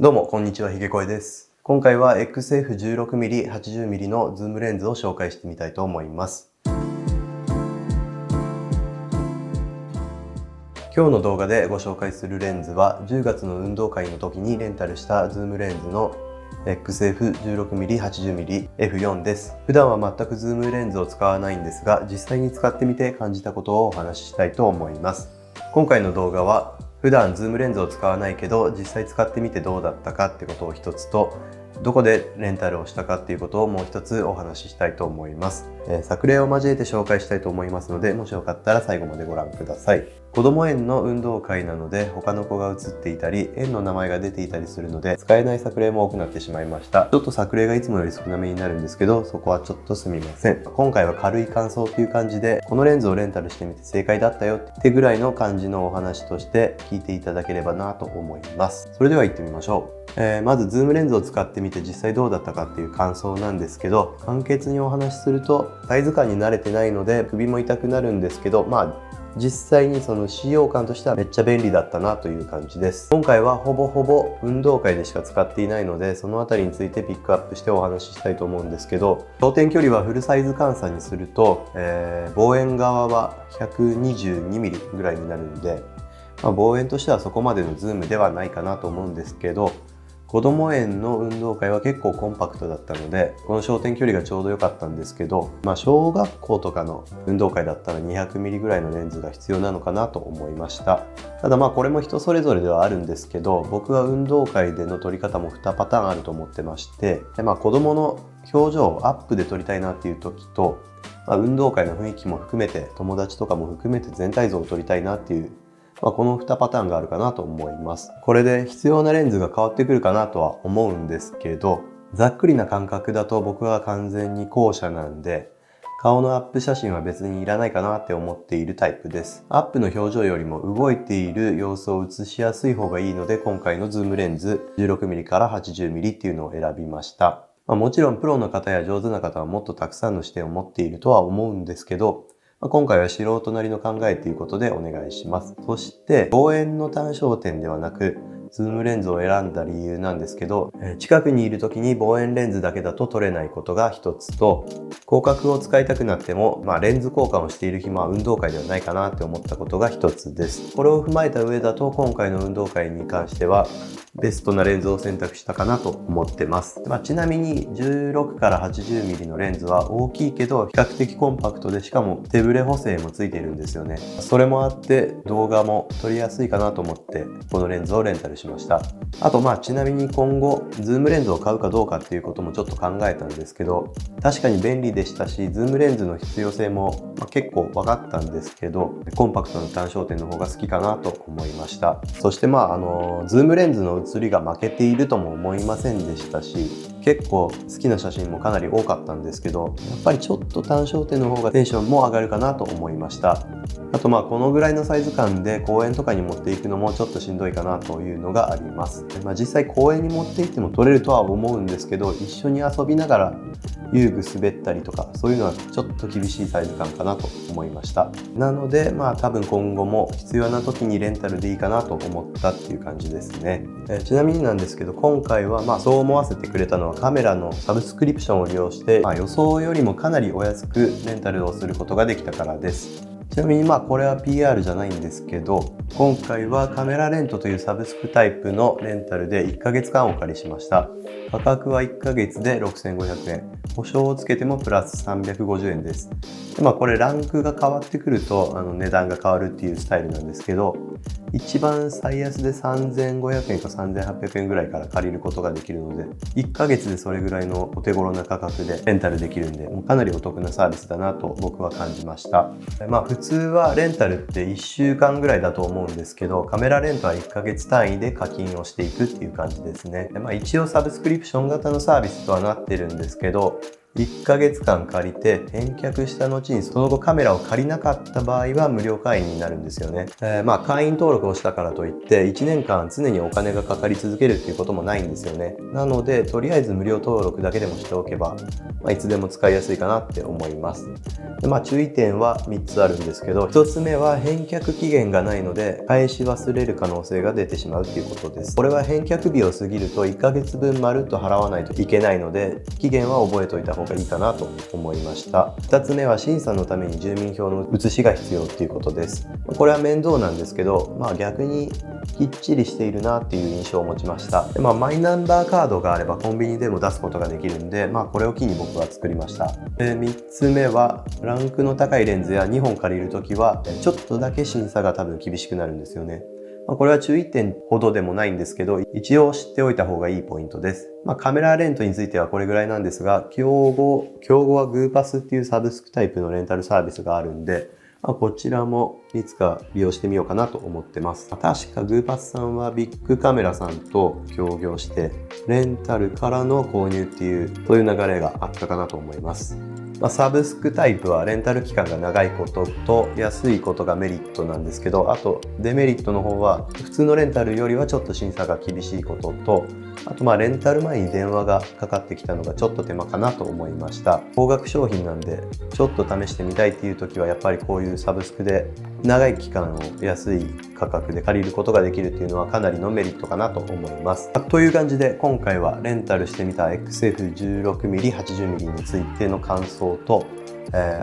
どうも、こんにちは、ひげこえです。今回は XF16mm、80mm のズームレンズを紹介してみたいと思います。今日の動画でご紹介するレンズは、10月の運動会の時にレンタルしたズームレンズの XF16mm、80mm、F4 です。普段は全くズームレンズを使わないんですが、実際に使ってみて感じたことをお話ししたいと思います。今回の動画は、普段ズームレンズを使わないけど実際使ってみてどうだったかってことを一つと、どこでレンタルをしたかっていうことをもう一つお話ししたいと思います。作例を交えて紹介したいと思いますので、もしよかったら最後までご覧ください。子供園の運動会なので他の子が写っていたり園の名前が出ていたりするので使えない作例も多くなってしまいました。ちょっと作例がいつもより少なめになるんですけど、そこはちょっとすみません。今回は軽い感想っていう感じで、このレンズをレンタルしてみて正解だったよってぐらいの感じのお話として聞いていただければなと思います。それでは行ってみましょう。まずズームレンズを使ってみて実際どうだったかっていう感想なんですけど、簡潔にお話しするとサイズ感に慣れてないので首も痛くなるんですけど、実際にその使用感としてはめっちゃ便利だったなという感じです。今回はほぼほぼ運動会でしか使っていないので、そのあたりについてピックアップしてお話ししたいと思うんですけど、焦点距離はフルサイズ換算にすると、望遠側は 122mm ぐらいになるので、望遠としてはそこまでのズームではないかなと思うんですけど、子供園の運動会は結構コンパクトだったので、この焦点距離がちょうど良かったんですけど、小学校とかの運動会だったら 200mm ぐらいのレンズが必要なのかなと思いました。ただこれも人それぞれではあるんですけど、僕は運動会での撮り方も2パターンあると思ってまして、子供の表情をアップで撮りたいなっていう時と、運動会の雰囲気も含めて、友達とかも含めて全体像を撮りたいなっていう、この2パターンがあるかなと思います。これで必要なレンズが変わってくるかなとは思うんですけど、ざっくりな感覚だと僕は完全に後者なんで、顔のアップ写真は別にいらないかなって思っているタイプです。アップの表情よりも動いている様子を映しやすい方がいいので、今回のズームレンズ 16mm から 80mm っていうのを選びました。もちろんプロの方や上手な方はもっとたくさんの視点を持っているとは思うんですけど、今回は素人なりの考えということでお願いします。そして望遠の単焦点ではなくズームレンズを選んだ理由なんですけど、近くにいる時に望遠レンズだけだと撮れないことが一つと、広角を使いたくなっても、レンズ交換をしている暇は運動会ではないかなって思ったことが一つです。これを踏まえた上だと今回の運動会に関してはベストなレンズを選択したかなと思ってます。ちなみに16から 80mm のレンズは大きいけど比較的コンパクトで、しかも手ブレ補正もついているんですよね。それもあって動画も撮りやすいかなと思ってこのレンズをレンタルしました。あとちなみに今後ズームレンズを買うかどうかっていうこともちょっと考えたんですけど、確かに便利でしたしズームレンズの必要性も結構分かったんですけど、コンパクトな単焦点の方が好きかなと思いました。そしてズームレンズの写りが負けているとも思いませんでしたし、結構好きな写真もかなり多かったんですけど、やっぱりちょっと単焦点の方がテンションも上がるかなと思いました。あとこのぐらいのサイズ感で公園とかに持っていくのもちょっとしんどいかなというのがあります。実際公園に持って行っても撮れるとは思うんですけど、一緒に遊びながら遊具滑ったりとかそういうのはちょっと厳しいサイズ感かなと思いました。なので多分今後も必要な時にレンタルでいいかなと思ったっていう感じですね。ちなみになんですけど、今回はそう思わせてくれたのはカメラのサブスクリプションを利用して、予想よりもかなりお安くレンタルをすることができたからです。ちなみにこれは PR じゃないんですけど、今回はカメラレントというサブスクタイプのレンタルで1ヶ月間お借りしました。価格は1ヶ月で6500円。保証をつけてもプラス350円です。でこれランクが変わってくると値段が変わるっていうスタイルなんですけど、一番最安で3500円か3800円ぐらいから借りることができるので、1ヶ月でそれぐらいのお手頃な価格でレンタルできるんで、かなりお得なサービスだなと僕は感じました。普通はレンタルって1週間ぐらいだと思うんですけど、カメラレントは1ヶ月単位で課金をしていくっていう感じですね。一応サブスクリプション型のサービスとはなってるんですけど、1ヶ月間借りて返却した後にその後カメラを借りなかった場合は無料会員になるんですよね。会員登録をしたからといって1年間常にお金がかかり続けるっていうこともないんですよね。なのでとりあえず無料登録だけでもしておけば、いつでも使いやすいかなって思います。で注意点は3つあるんですけど、1つ目は返却期限がないので返し忘れる可能性が出てしまうっていうことです。これは返却日を過ぎると1ヶ月分まるっと払わないといけないので、期限は覚えておいた方がいいかなと思いました。2つ目は審査のために住民票の写しが必要っていうことです。これは面倒なんですけど、逆にきっちりしているなっていう印象を持ちました。でマイナンバーカードがあればコンビニでも出すことができるんで、これを機に僕は作りました。3つ目はランクの高いレンズや2本借りるときはちょっとだけ審査が多分厳しくなるんですよね。これは注意点ほどでもないんですけど、一応知っておいた方がいいポイントです。カメラレントについてはこれぐらいなんですが、競合はグーパスっていうサブスクタイプのレンタルサービスがあるんで、こちらもいつか利用してみようかなと思ってます。確かグーパスさんはビッグカメラさんと協業して、レンタルからの購入っていう、そういう流れがあったかなと思います。サブスクタイプはレンタル期間が長いことと安いことがメリットなんですけど、あとデメリットの方は普通のレンタルよりはちょっと審査が厳しいことと、あとレンタル前に電話がかかってきたのがちょっと手間かなと思いました。高額商品なんでちょっと試してみたいっていう時はやっぱりこういうサブスクで長い期間を安い価格で借りることができるっていうのはかなりのメリットかなと思います。という感じで今回はレンタルしてみた XF16mm、80mm についての感想と、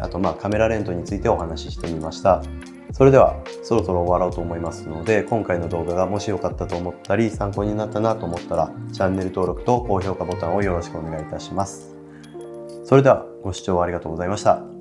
あとカメラレントについてお話ししてみました。それではそろそろ終わろうと思いますので、今回の動画がもし良かったと思ったり参考になったなと思ったらチャンネル登録と高評価ボタンをよろしくお願いいたします。それではご視聴ありがとうございました。